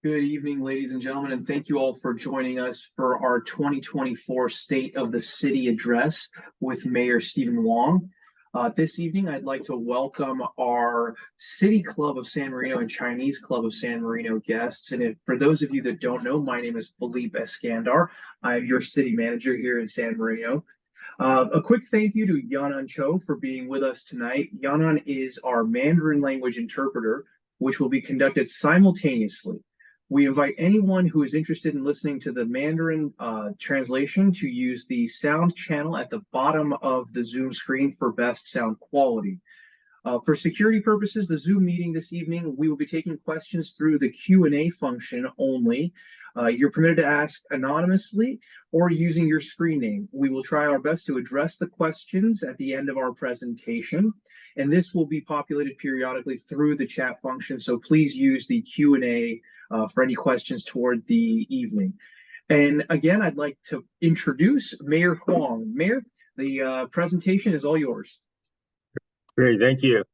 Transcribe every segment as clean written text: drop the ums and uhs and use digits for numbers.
Good evening, ladies and gentlemen, and thank you all for joining us for our 2024 State of the City Address with Mayor Stephen Wong. This evening, I'd like to welcome our City Club of San Marino and Chinese Club of San Marino guests. And for those of you that don't know, my name is Philippe Escandar. I'm your city manager here in San Marino. A quick thank you to Yanan Cho for being with us tonight. Yanan is our Mandarin language interpreter, which will be conducted simultaneously. We invite anyone who is interested in listening to the Mandarin translation to use the sound channel at the bottom of the Zoom screen for best sound quality. For security purposes, the Zoom meeting this evening, we will be taking questions through the Q&A function only. You're permitted to ask anonymously or using your screen name. We will try our best to address the questions at the end of our presentation, and this will be populated periodically through the chat function, so please use the Q&A for any questions toward the evening. And again, I'd like to introduce Mayor Huang. Mayor, the presentation is all yours. Great, thank you.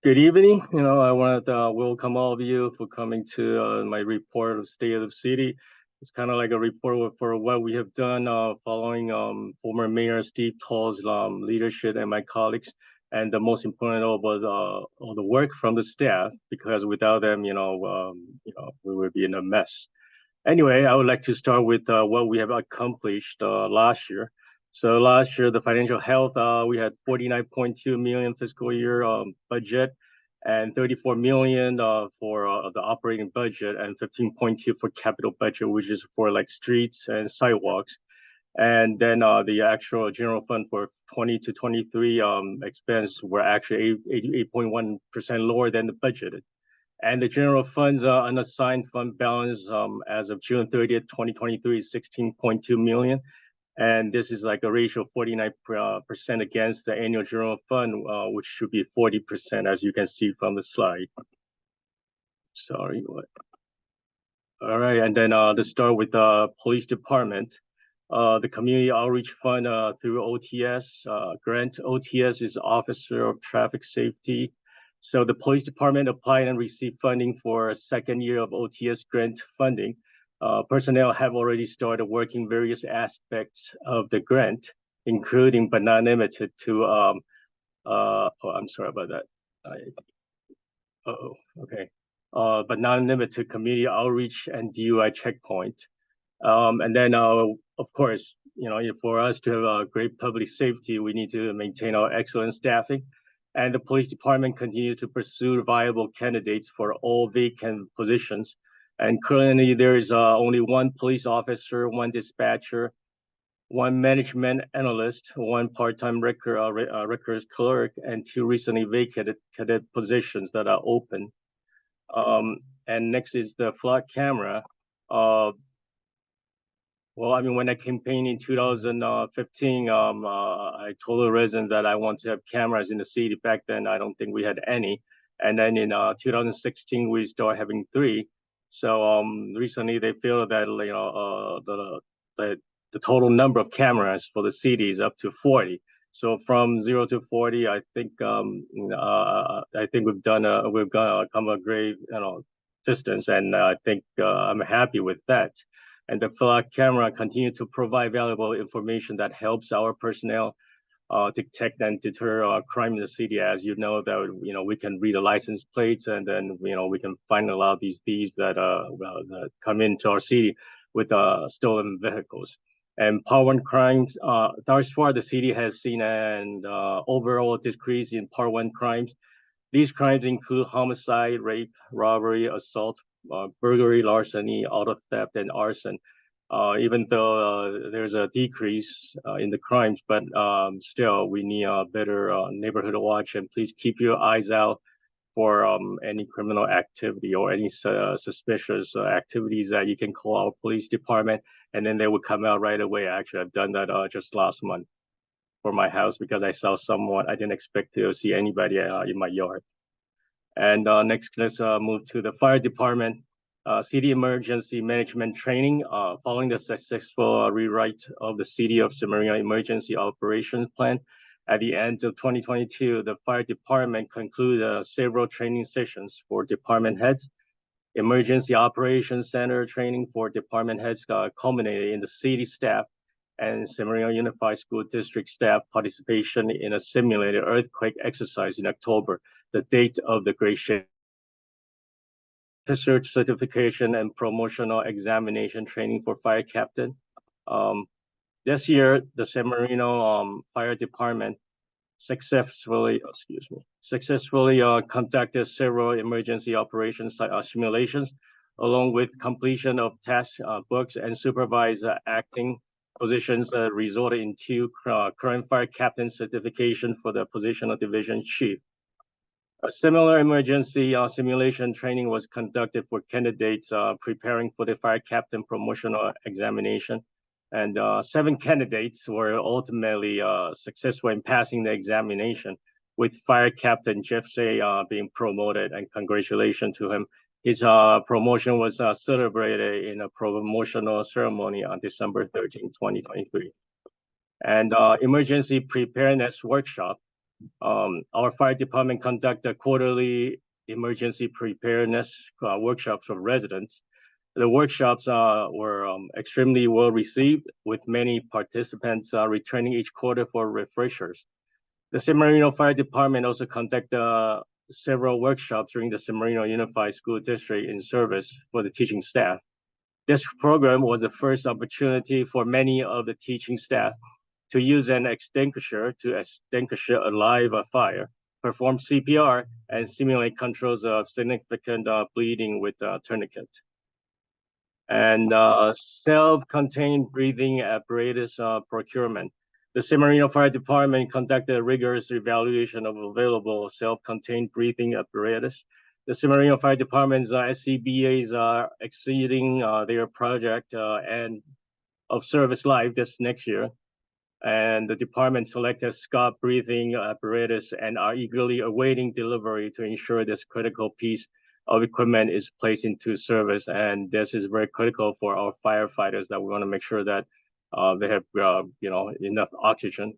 Good evening. I want to welcome all of you for coming to my report of State of the City. It's kind of like a report for what we have done following former Mayor Steve Toll's leadership and my colleagues. And the most important was all the work from the staff, because without them, we would be in a mess. Anyway, I would like to start with what we have accomplished last year. So last year, the financial health, we had 49.2 million fiscal year budget and 34 million for the operating budget and 15.2 for capital budget, which is for like streets and sidewalks. And then the actual general fund for 20 to 23 expense were actually 88.1% lower than the budgeted. And the general funds unassigned fund balance as of June 30th, 2023 is 16.2 million. And this is like a ratio of 49% against the annual general fund, which should be 40%, as you can see from the slide. Sorry, what? All right, and then to start with the police department, the community outreach fund through OTS, grant OTS is Officer of Traffic Safety. So the police department applied and received funding for a second year of OTS grant funding. Personnel have already started working various aspects of the grant, including but not limited to, I'm sorry about that. Okay. But not limited to community outreach and DUI checkpoint. And then, of course, for us to have great public safety, we need to maintain our excellent staffing. And the police department continues to pursue viable candidates for all vacant positions. And currently, there is only one police officer, one dispatcher, one management analyst, one part-time records clerk, and two recently vacated cadet positions that are open. And next is the flood camera. When I campaigned in 2015, I told the residents that I want to have cameras in the city. Back then, I don't think we had any. And then in 2016, we started having 3. So recently they feel that the total number of cameras for the city is up to 40. So from 0 to 40, I think we've come a great distance, and I think I'm happy with that. And the flood camera continue to provide valuable information that helps our personnel detect and deter crime in the city. As you know, that we can read the license plates, and then we can find a lot of these thieves that come into our city with stolen vehicles. And Part 1 crimes, thus far the city has seen an overall decrease in Part 1 crimes. These crimes include homicide, rape, robbery, assault, burglary, larceny, auto theft, and arson. Even though there's a decrease in the crimes, but still we need a better neighborhood watch. And please keep your eyes out for any criminal activity or any suspicious activities that you can call our police department, and then they will come out right away. Actually, I've done that just last month for my house because I saw someone. I didn't expect to see anybody in my yard. And next, let's move to the fire department. City emergency management training. Following the successful rewrite of the City of San Marino Emergency Operations Plan, at the end of 2022, the fire department concluded several training sessions for department heads Emergency Operations Center training for department heads culminated in the city staff and San Marino Unified School District staff participation in a simulated earthquake exercise in October, the date of the Great Shake. Research certification and promotional examination training for fire captain. This year, the San Marino Fire Department successfully conducted several emergency operations simulations, along with completion of task books and supervisor acting positions resulted in 2 current fire captain certification for the position of division chief. A similar emergency simulation training was conducted for candidates preparing for the fire captain promotional examination. And 7 candidates were ultimately successful in passing the examination, with fire captain Jeff Say being promoted, and congratulations to him. His promotion was celebrated in a promotional ceremony on December 13, 2023. And emergency preparedness workshop. Our fire department conducted quarterly emergency preparedness workshops for residents. The workshops were extremely well received, with many participants returning each quarter for refreshers. The San Marino Fire Department also conducted several workshops during the San Marino Unified School District in service for the teaching staff. This program was the first opportunity for many of the teaching staff to use an extinguisher to extinguish a live fire, perform CPR, and simulate controls of significant bleeding with a tourniquet. And self-contained breathing apparatus procurement. The San Marino Fire Department conducted a rigorous evaluation of available self-contained breathing apparatus. The San Marino Fire Department's SCBAs are exceeding their project and of service life this next year. And the department selected Scott breathing apparatus and are eagerly awaiting delivery to ensure this critical piece of equipment is placed into service. And this is very critical for our firefighters, that we want to make sure that they have enough oxygen.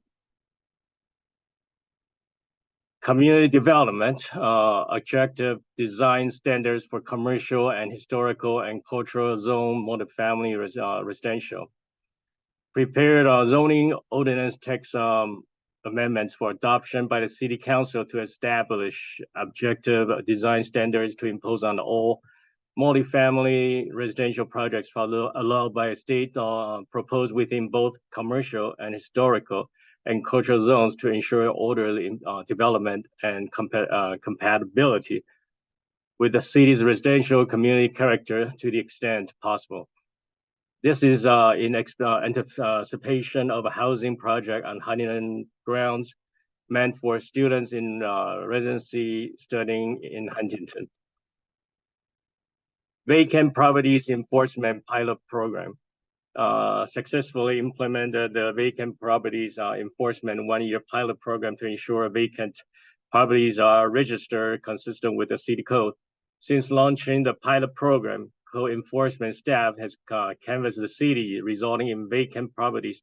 Community development, objective design standards for commercial and historical and cultural zone multifamily residential. Prepared zoning ordinance text amendments for adoption by the City Council to establish objective design standards to impose on all multifamily residential projects allowed by a state proposed within both commercial and historical and cultural zones to ensure orderly development and compatibility with the city's residential community character to the extent possible. This is in anticipation of a housing project on Huntington grounds meant for students in residency studying in Huntington. Vacant properties enforcement pilot program. Successfully implemented the vacant properties enforcement 1-year pilot program to ensure vacant properties are registered consistent with the city code. Since launching the pilot program, code enforcement staff has canvassed the city, resulting in vacant properties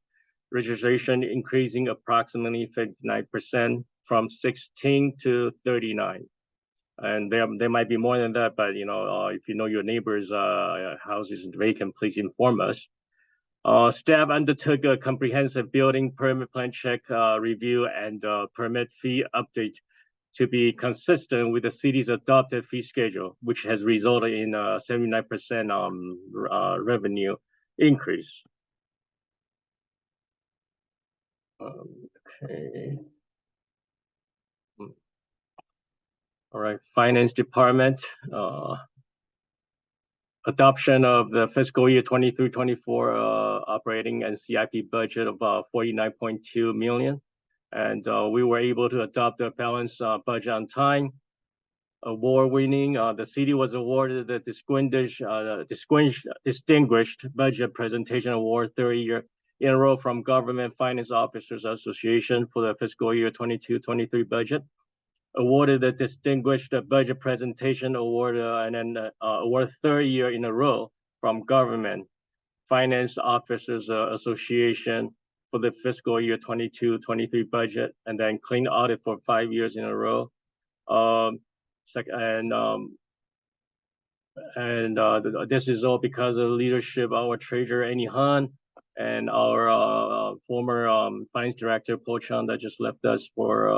registration increasing approximately 59% from 16 to 39. And there might be more than that, but if you know your neighbor's house is vacant, please inform us. Staff undertook a comprehensive building permit plan check review and permit fee update to be consistent with the city's adopted fee schedule, which has resulted in a 79% revenue increase. Okay. All right, Finance Department. Adoption of the fiscal year 23-24 operating and CIP budget of $49.2 million. And we were able to adopt a balanced budget on time. Award-winning, the city was awarded the Distinguished Budget Presentation Award 3rd year in a row from Government Finance Officers Association for the fiscal year 22-23 budget. Awarded the Distinguished Budget Presentation Award and then award 3rd year in a row from Government Finance Officers Association for the fiscal year 22-23 budget, and then clean audit for 5 years in a row. And this is all because of the leadership of our treasurer, Annie Han, and our former finance director, Paul Chung, that just left us for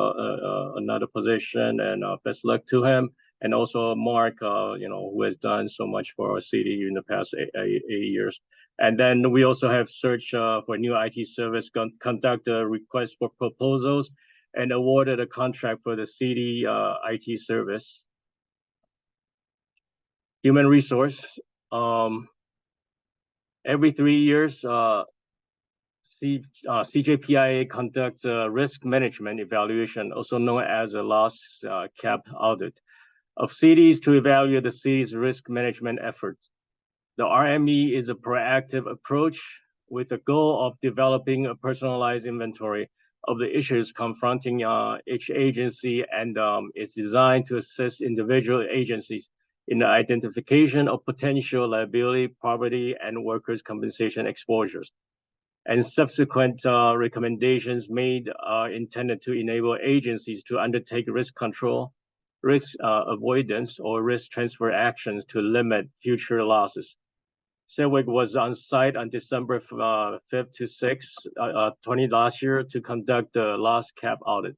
another position. And best luck to him. And also Mark, who has done so much for our city in the past eight years. And then we also have searched for new IT service, conduct a request for proposals, and awarded a contract for the city IT service. Human resource. Every 3 years, CJPIA conducts a risk management evaluation, also known as a loss cap audit, of cities to evaluate the city's risk management efforts. The RME is a proactive approach with the goal of developing a personalized inventory of the issues confronting each agency, and it's designed to assist individual agencies in the identification of potential liability, property, and workers' compensation exposures. And subsequent recommendations made are intended to enable agencies to undertake risk control, risk avoidance, or risk transfer actions to limit future losses. CEWIC was on site on December 5th to 6th, 20 last year to conduct the loss cap audit.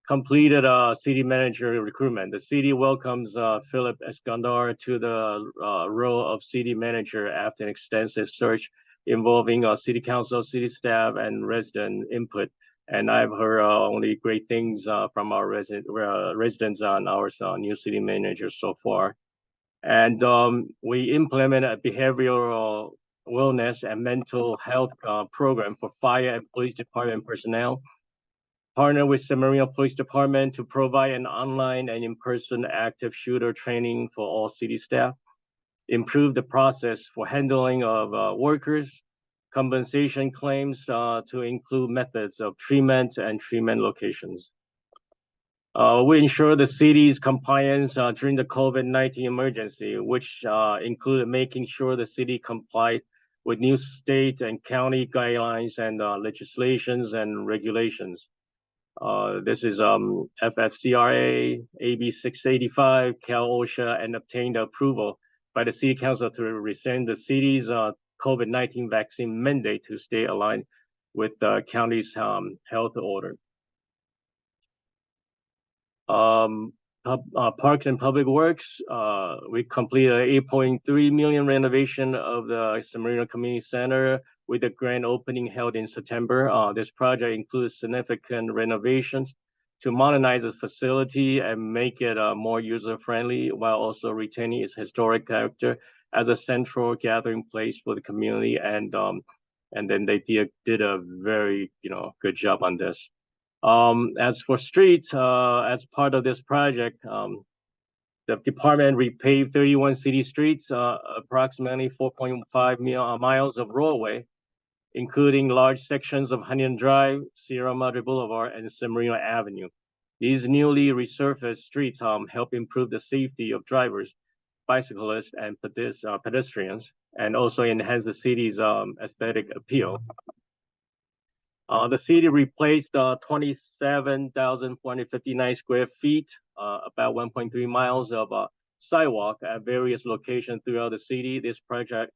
Completed city manager recruitment. The city welcomes Philip Escondar to the role of city manager after an extensive search involving city council, city staff, and resident input. And I've heard only great things from our residents on our new city manager so far. And we implement a behavioral wellness and mental health program for fire and police department personnel. Partner with San Marino Police Department to provide an online and in-person active shooter training for all city staff. Improve the process for handling of workers, compensation claims to include methods of treatment and treatment locations. We ensure the city's compliance during the COVID-19 emergency, which included making sure the city complied with new state and county guidelines and legislations and regulations. This is FFCRA, AB 685, Cal OSHA, and obtained approval by the City Council to rescind the city's COVID-19 vaccine mandate to stay aligned with the county's health order. Parks and Public Works, we completed an $8.3 million renovation of the San Marino Community Center with a grand opening held in September. This project includes significant renovations to modernize the facility and make it more user-friendly while also retaining its historic character as a central gathering place for the community. And then they did a very good job on this. As for streets, as part of this project, the department repaved 31 city streets, approximately 4.5 miles of roadway, including large sections of Huntington Drive, Sierra Madre Boulevard, and San Marino Avenue. These newly resurfaced streets help improve the safety of drivers, bicyclists, and pedestrians, and also enhance the city's aesthetic appeal. The city replaced 27,459 square feet, about 1.3 miles of sidewalk at various locations throughout the city. This project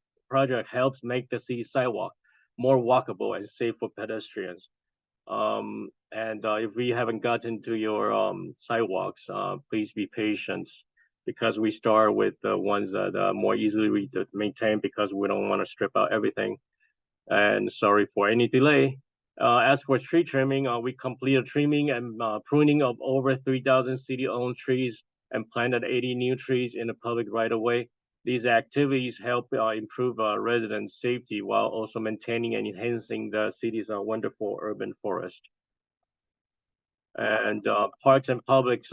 helps make the city sidewalk more walkable and safe for pedestrians. And if we haven't gotten to your sidewalks, please be patient, because we start with the ones that are more easily maintained, because we don't want to strip out everything. And sorry for any delay. As for tree trimming, we completed trimming and pruning of over 3,000 city-owned trees and planted 80 new trees in the public right-of-way. These activities help improve resident safety while also maintaining and enhancing the city's wonderful urban forest. And Parks and Public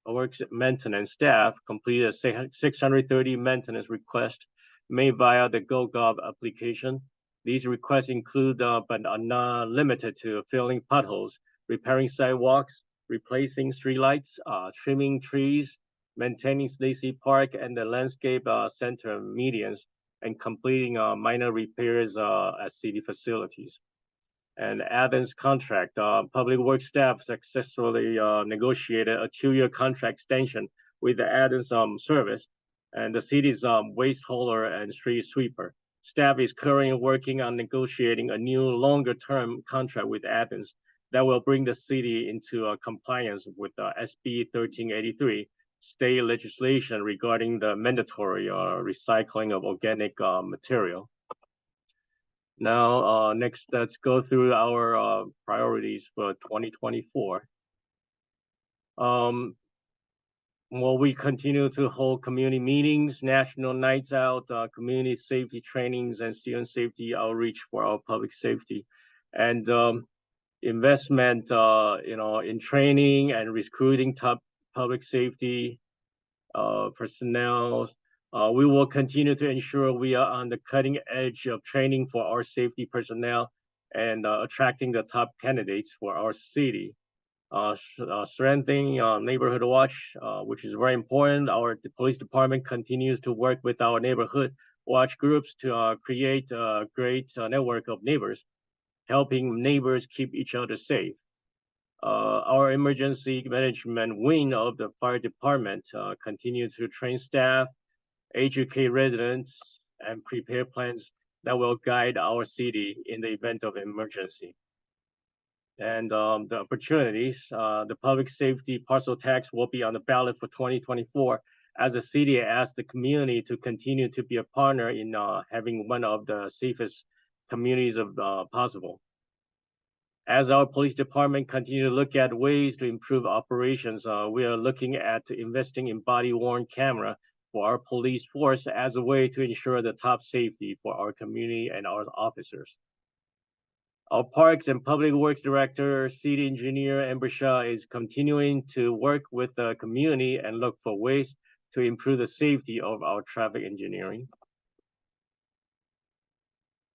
Works maintenance staff completed 630 maintenance requests made via the GoGov application. These requests include, but are not limited to, filling potholes, repairing sidewalks, replacing streetlights, trimming trees, maintaining Stacy Park and the landscape center medians, and completing minor repairs at city facilities. And Athens contract, Public Works staff successfully negotiated a 2-year contract extension with the Athens service and the city's waste hauler and street sweeper. Staff is currently working on negotiating a new longer-term contract with Athens that will bring the city into compliance with SB 1383, state legislation regarding the mandatory recycling of organic material. Now, next, let's go through our priorities for 2024. Well, we continue to hold community meetings, national nights out, community safety trainings, and student safety outreach for our public safety, and investment, in training and recruiting top public safety personnel. We will continue to ensure we are on the cutting edge of training for our safety personnel and attracting the top candidates for our city. Strengthening neighborhood watch, which is very important. The police department continues to work with our neighborhood watch groups to create a great network of neighbors, helping neighbors keep each other safe. Our emergency management wing of the fire department continues to train staff, educate residents, and prepare plans that will guide our city in the event of emergency. And the opportunities, the public safety parcel tax will be on the ballot for 2024 as the city asks the community to continue to be a partner in having one of the safest communities possible. As our police department continue to look at ways to improve operations, we are looking at investing in body-worn camera for our police force as a way to ensure the top safety for our community and our officers. Our Parks and Public Works Director, City Engineer Amber Shaw, is continuing to work with the community and look for ways to improve the safety of our traffic engineering.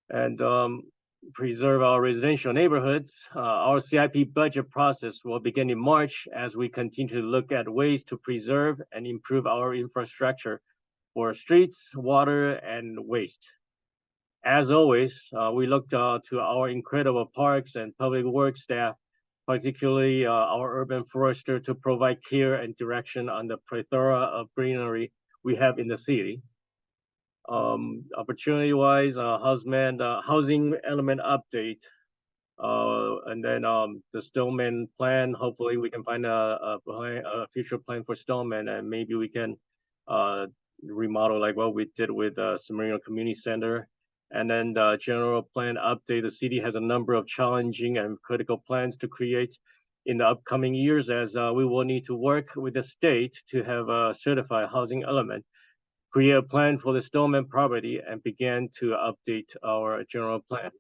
And preserve our residential neighborhoods. Our CIP budget process will begin in March as we continue to look at ways to preserve and improve our infrastructure for streets, water, and waste. As always, we look to our incredible parks and public works staff, particularly our urban forester, to provide care and direction on the plethora of greenery we have in the city. Opportunity-wise, housing element update, and then the Stillman plan. Hopefully, we can find a future plan for Stillman, and maybe we can remodel like what we did with Semarino Community Center. And then the general plan update. The city has a number of challenging and critical plans to create in the upcoming years, as we will need to work with the state to have a certified housing element, create a plan for the Stillman property, and begin to update our general plan.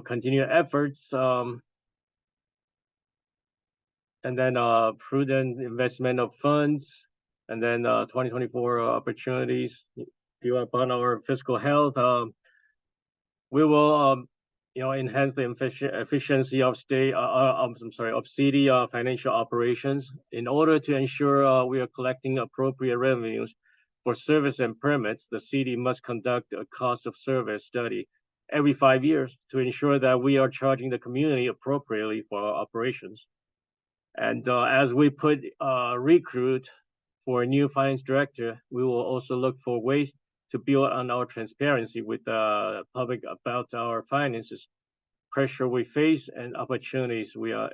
Continue efforts, and then prudent investment of funds, and then 2024 opportunities. Upon our fiscal health, we will, enhance the efficiency of city financial operations in order to ensure we are collecting appropriate revenues for service and permits. The city must conduct a cost of service study every 5 years to ensure that we are charging the community appropriately for our operations. And as we recruit for a new finance director, we will also look for ways to build on our transparency with the public about our finances, pressure we face, and opportunities we are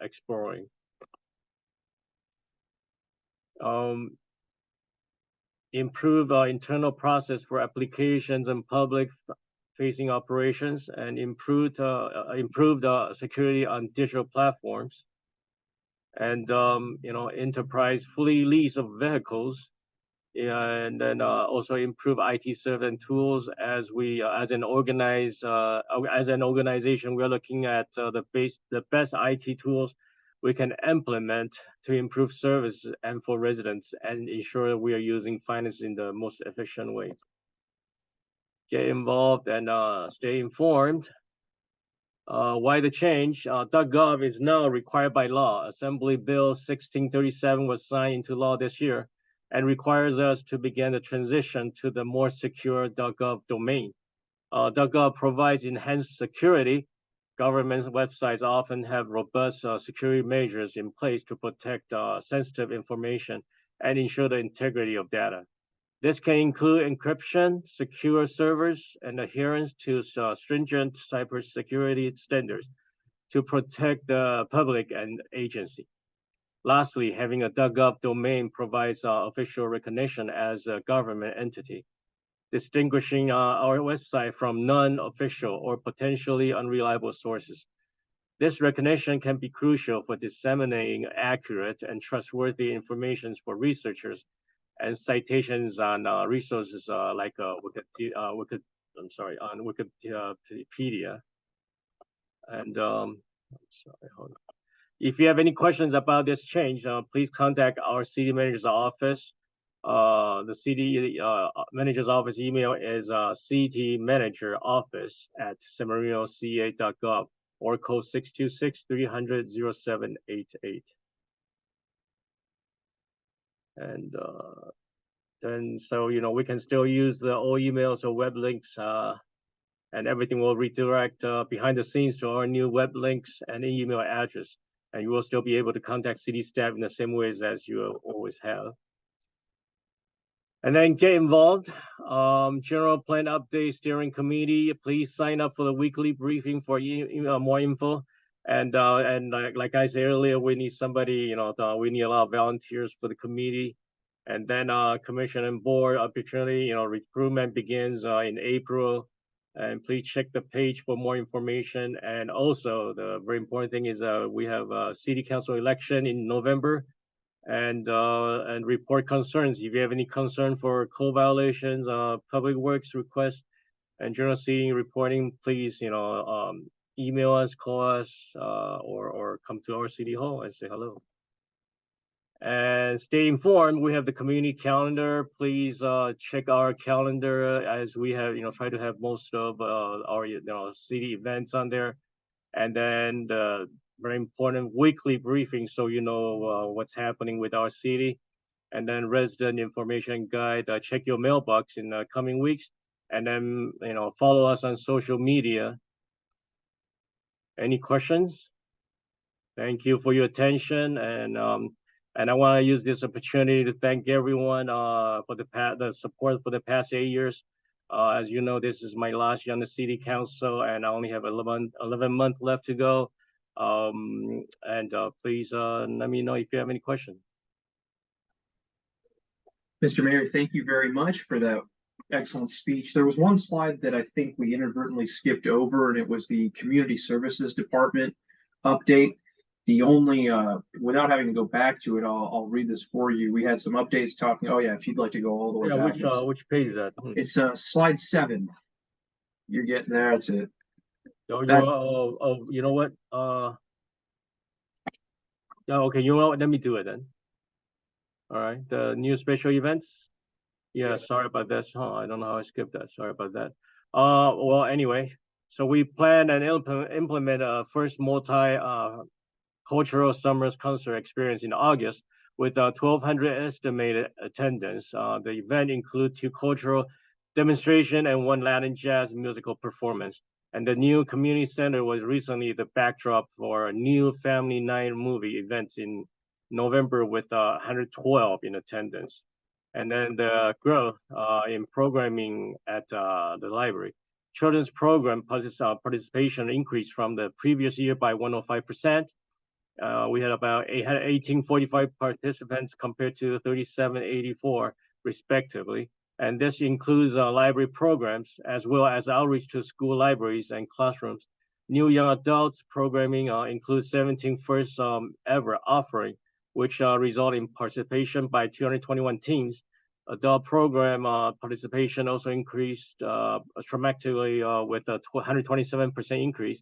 exploring. Improve our internal process for applications and public-facing operations, and improve the security on digital platforms, and enterprise fully lease of vehicles. And then also improve IT service and tools as an organization, we're looking at the best IT tools we can implement to improve service and for residents and ensure we are using finance in the most efficient way. Get involved and stay informed. Why the change? .gov is now required by law. Assembly Bill 1637 was signed into law this year and requires us to begin the transition to the more secure .gov domain. .gov provides enhanced security. Government websites often have robust security measures in place to protect sensitive information and ensure the integrity of data. This can include encryption, secure servers, and adherence to stringent cybersecurity standards to protect the public and agency. Lastly, having a .gov domain provides official recognition as a government entity, distinguishing our website from non-official or potentially unreliable sources. This recognition can be crucial for disseminating accurate and trustworthy information for researchers and citations on resources like on Wikipedia. And sorry, hold on. If you have any questions about this change, please contact our city manager's office. The city manager's office email is ctmanageroffice@sanmarinoca.gov or call 626-300-0788. And then so we can still use the old emails or web links, and everything will redirect behind the scenes to our new web links and email address. And you will still be able to contact city staff in the same ways as you always have. And then get involved. General plan update steering committee. Please sign up for the weekly briefing for more info. And like I said earlier, we need somebody. We need a lot of volunteers for the committee. And then commission and board opportunity. Recruitment begins in April. And please check the page for more information. And also, the very important thing is we have a city council election in November, and report concerns. If you have any concern for code violations, public works requests, and general city reporting, please, email us, call us, or come to our city hall and say hello. And stay informed. We have the community calendar. Please check our calendar as we have, try to have most of our city events on there. And then the very important weekly briefing, so what's happening with our city. And then resident information guide. Check your mailbox in the coming weeks. And then follow us on social media. Any questions? Thank you for your attention, and I want to use this opportunity to thank everyone for the support for the past 8 years. As you know, this is my last year on the city council, and I only have 11 months left to go. Please let me know if you have any questions. Mr. Mayor, thank you very much for that excellent speech. There was one slide that I think we inadvertently skipped over, and it was the Community Services Department update. The only, without having to go back to it, I'll read this for you. We had some updates talking. Oh yeah, if you'd like to go all the way back. Which page is that? It's slide 7. You're getting there. That's it. You know what? Yeah, okay. You know what? Let me do it then. All right. The new special events. Yeah. Sorry about that. I don't know how I skipped that. Sorry about that. Well, anyway, so we plan and implement a first multi-cultural summers concert experience in August with 1,200 estimated attendance. The event includes 2 cultural demonstrations and 1 Latin jazz musical performance. And the new community center was recently the backdrop for a new family night movie event in November with 112 in attendance. And then the growth in programming at the library. Children's program participation increased from the previous year by 105%. We had about 1845 participants compared to 3784 respectively. And this includes library programs as well as outreach to school libraries and classrooms. New young adults programming includes 17 first ever offering, which result in participation by 221 teams. Adult program participation also increased dramatically with a 127% increase.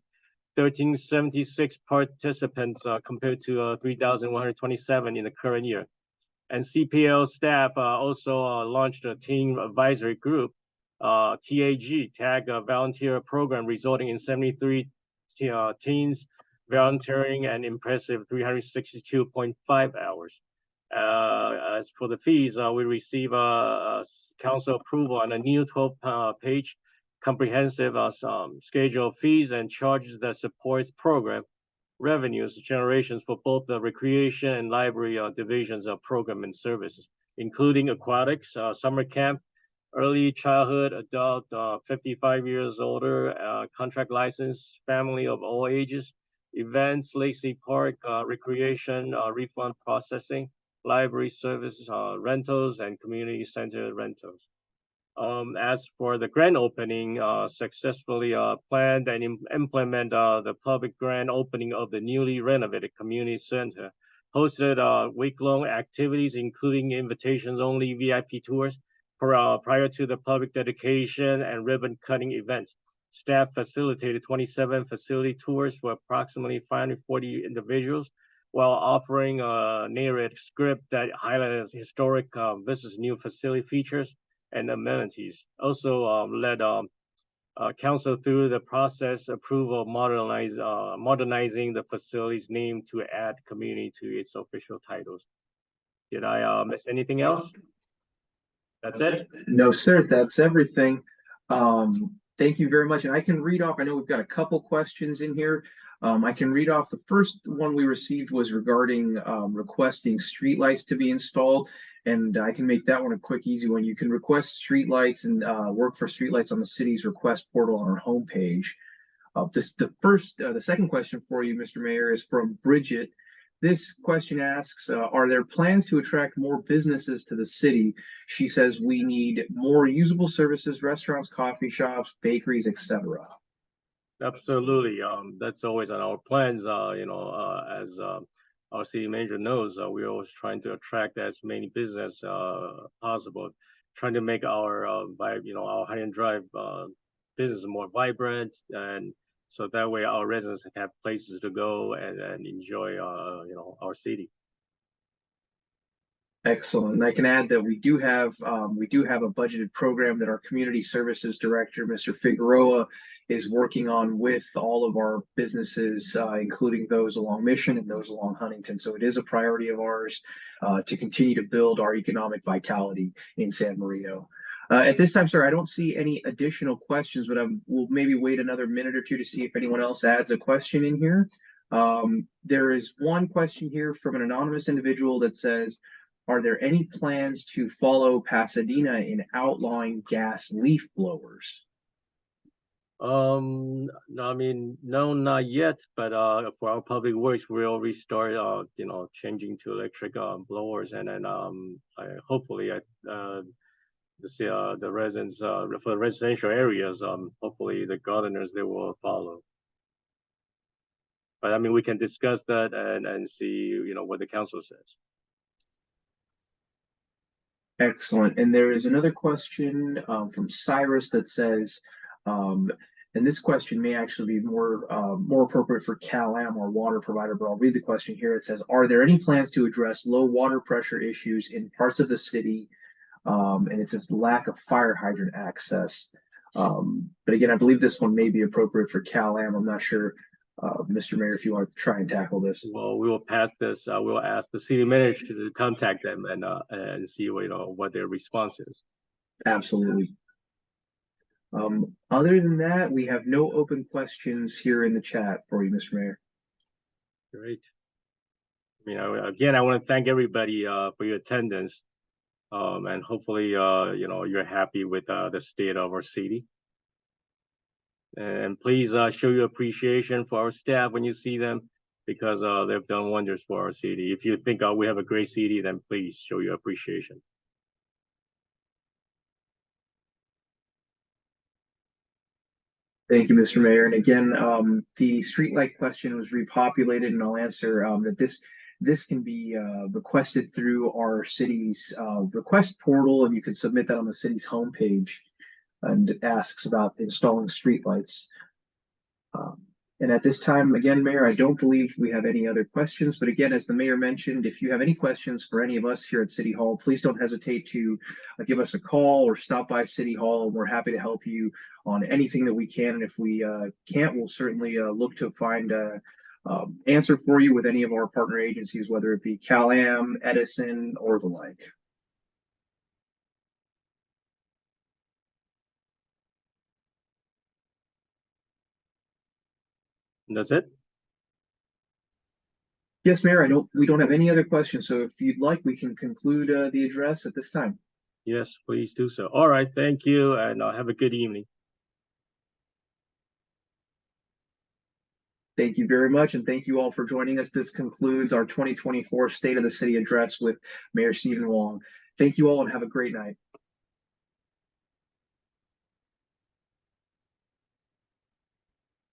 1,376 participants compared to 3,127 in the current year. And CPL staff also launched a team advisory group, TAG volunteer program, resulting in 73 teens volunteering and impressive 362.5 hours. As for the fees, we receive council approval on a new 12-page comprehensive schedule of fees and charges that supports program. revenues generations for both the recreation and library divisions of program and services, including aquatics, summer camp, early childhood, adult, 55 years older, contract license, family of all ages, events, Lacey Park, recreation, refund processing, library services, rentals, and community center rentals. As for the grand opening, successfully planned and implement the public grand opening of the newly renovated community center, hosted week-long activities, including invitations-only VIP tours prior to the public dedication and ribbon cutting events. Staff facilitated 27 facility tours for approximately 540 individuals, while offering a narrative script that highlighted historic versus new facility features and amenities. Also led council through the process approval modernizing the facility's name to add community to its official titles. Did I miss anything else? That's it? No, sir, that's everything. Thank you very much. And I can read off, I know we've got a couple questions in here. I can read off the first one we received was regarding requesting streetlights to be installed. And I can make that one a quick, easy one. You can request streetlights and work for streetlights on the city's request portal on our homepage. The second question for you, Mr. Mayor, is from Bridget. This question asks, are there plans to attract more businesses to the city? She says we need more usable services, restaurants, coffee shops, bakeries, etc. Absolutely. That's always on our plans. As our city manager knows, we're always trying to attract as many business possible, trying to make our our Highland Drive business more vibrant, and so that way our residents have places to go and enjoy our city. Excellent. And I can add that we do have a budgeted program that our community services director, Mr. Figueroa, is working on with all of our businesses, including those along Mission and those along Huntington. So it is a priority of ours to continue to build our economic vitality in San Marino. At this time, sir, I don't see any additional questions, but we'll maybe wait another minute or two to see if anyone else adds a question in here. There is one question here from an anonymous individual that says, are there any plans to follow Pasadena in outlawing gas leaf blowers? No, I mean, no, not yet. But for our public works, we'll restart, changing to electric blowers, and then hopefully, the residents for the residential areas, hopefully the gardeners they will follow. But I mean, we can discuss that and see, what the council says. Excellent. And there is another question from Cyrus that says, and this question may actually be more appropriate for Cal-Am, our water provider, but I'll read the question here. It says, are there any plans to address low water pressure issues in parts of the city? And it says lack of fire hydrant access. But again, I believe this one may be appropriate for Cal-Am. I'm not sure, Mr. Mayor, if you want to try and tackle this. Well, we will pass this. We'll ask the city manager to contact them and see what their response is. Absolutely. Other than that, we have no open questions here in the chat for you, Mr. Mayor. Great. Again, I want to thank everybody for your attendance, and hopefully, you're happy with the state of our city. And please show your appreciation for our staff when you see them, because they've done wonders for our city. If you think we have a great city, then please show your appreciation. Thank you, Mr. Mayor. And again, the streetlight question was repopulated, and I'll answer that this can be requested through our city's request portal, and you can submit that on the city's homepage. And it asks about installing streetlights. And at this time, again, Mayor, I don't believe we have any other questions. But again, as the mayor mentioned, if you have any questions for any of us here at City Hall, please don't hesitate to give us a call or stop by City Hall. We're happy to help you on anything that we can. And if we can't, we'll certainly look to find an answer for you with any of our partner agencies, whether it be Cal-Am, Edison, or the like. And that's it. Yes, Mayor, we don't have any other questions, so if you'd like, we can conclude the address at this time. Yes, please do so. All right, thank you, and have a good evening. Thank you very much, and thank you all for joining us. This concludes our 2024 State of the City Address with Mayor Stephen Wong. Thank you all and have a great night.